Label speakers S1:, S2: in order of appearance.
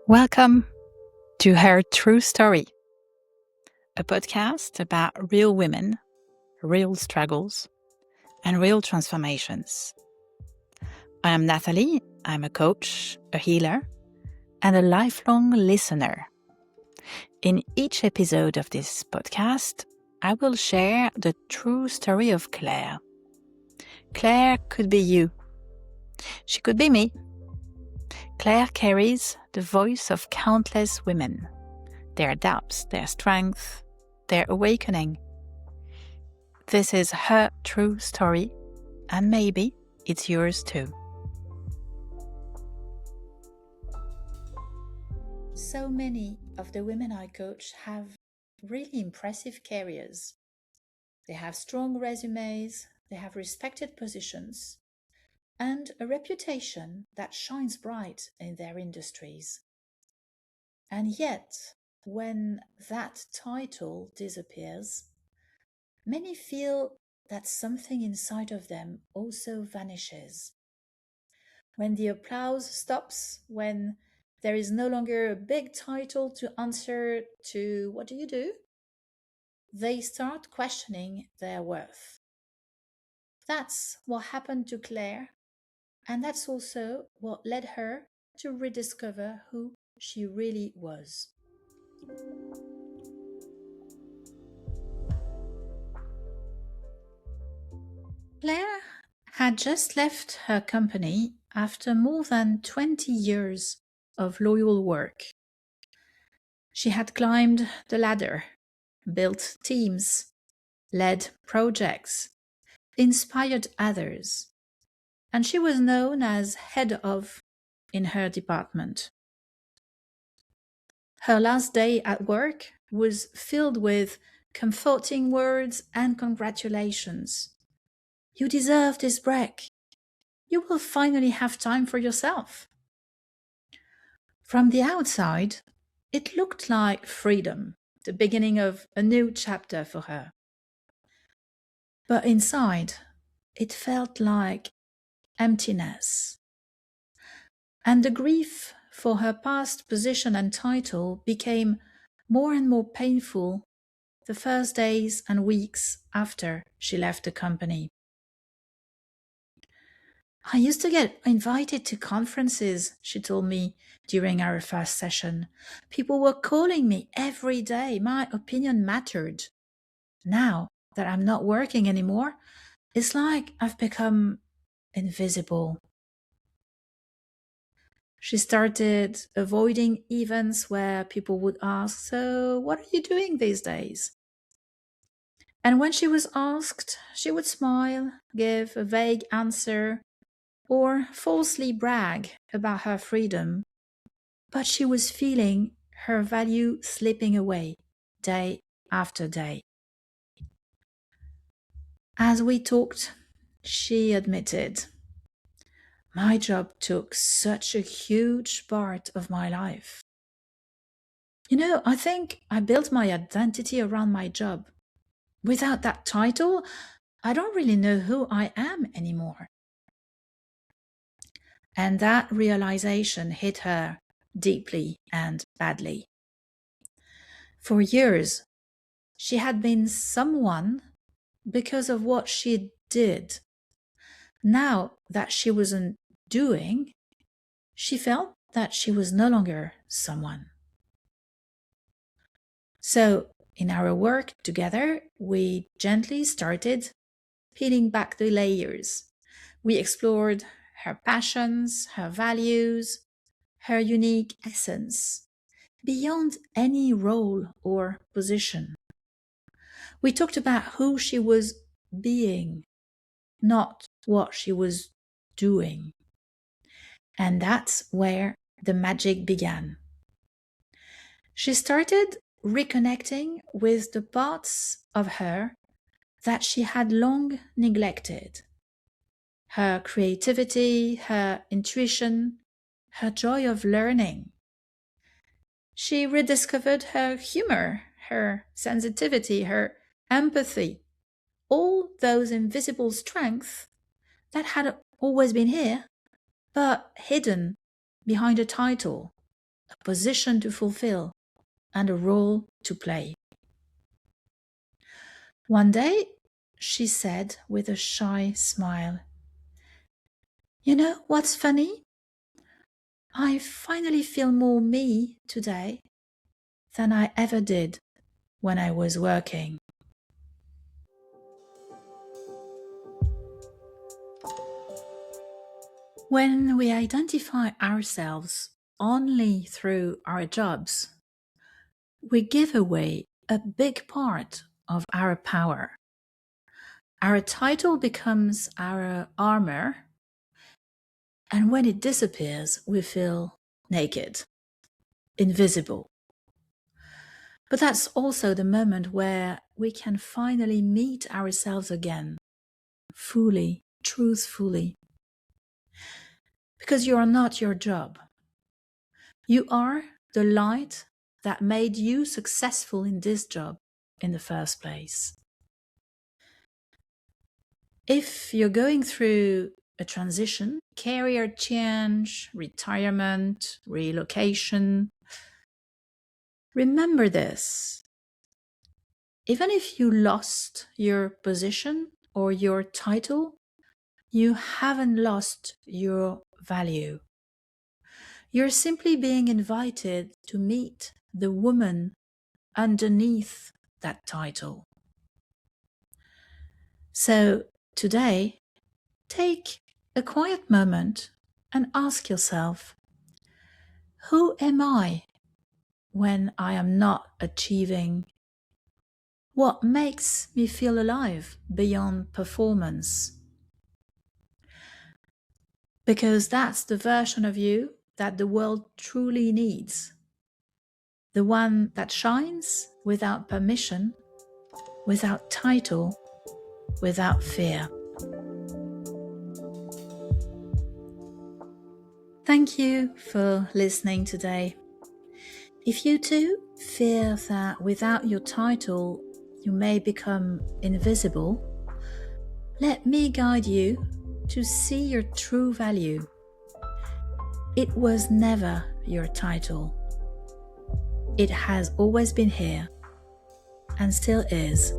S1: Welcome to Her True Story, a podcast about real women, real struggles, and real transformations. I am Nathalie. I'm a coach, a healer, and a lifelong listener. In each episode of this podcast, I will share the true story of Claire. Claire could be you. She could be me. Claire carries the voice of countless women, their doubts, their strength, their awakening. This is her true story, and maybe it's yours too. So many of the women I coach have really impressive careers. They have strong resumes, they have respected positions, and a reputation that shines bright in their industries. And yet, when that title disappears, many feel that something inside of them also vanishes. When the applause stops, when there is no longer a big title to answer to what do you do, they start questioning their worth. That's what happened to Claire, and that's also what led her to rediscover who she really was. Claire had just left her company after more than 20 years of loyal work. She had climbed the ladder, built teams, led projects, inspired others, and she was known as head of in her department. Her last day at work was filled with comforting words and congratulations. You deserve this break. You will finally have time for yourself. From the outside, it looked like freedom, the beginning of a new chapter for her. But inside, it felt like emptiness. And the grief for her past position and title became more and more painful the first days and weeks after she left the company. I used to get invited to conferences, she told me during our first session. People were calling me every day. My opinion mattered. Now that I'm not working anymore, it's like I've become invisible. She started avoiding events where people would ask, "So, what are you doing these days?" And when she was asked, she would smile, give a vague answer, or falsely brag about her freedom. But she was feeling her value slipping away day after day. As we talked, she admitted, "My job took such a huge part of my life. I think I built my identity around my job. Without that title, I don't really know who I am anymore." And that realization hit her deeply and badly. For years, she had been someone because of what she did. Now that she wasn't doing, she felt that she was no longer someone. So, in our work together, we gently started peeling back the layers. We explored her passions, her values, her unique essence, beyond any role or position. We talked about who she was being, not what she was doing. And that's where the magic began. She started reconnecting with the parts of her that she had long neglected. Her creativity, her intuition, her joy of learning. She rediscovered her humor, her sensitivity, her empathy, all those invisible strengths that had always been here, but hidden behind a title, a position to fulfill, and a role to play. One day, she said with a shy smile, "You know what's funny? I finally feel more me today than I ever did when I was working." When we identify ourselves only through our jobs, we give away a big part of our power. Our title becomes our armor, and when it disappears, we feel naked, invisible. But that's also the moment where we can finally meet ourselves again, fully, truthfully. Because you are not your job. You are the light that made you successful in this job in the first place. If you're going through a transition, career change, retirement, relocation, remember this. Even if you lost your position or your title, you haven't lost your value. You're simply being invited to meet the woman underneath that title. So today, take a quiet moment and ask yourself, who am I when I am not achieving? What makes me feel alive beyond performance? Because that's the version of you that the world truly needs. The one that shines without permission, without title, without fear. Thank you for listening today. If you too fear that without your title you may become invisible, let me guide you to see your true value. It was never your title. It has always been here and still is.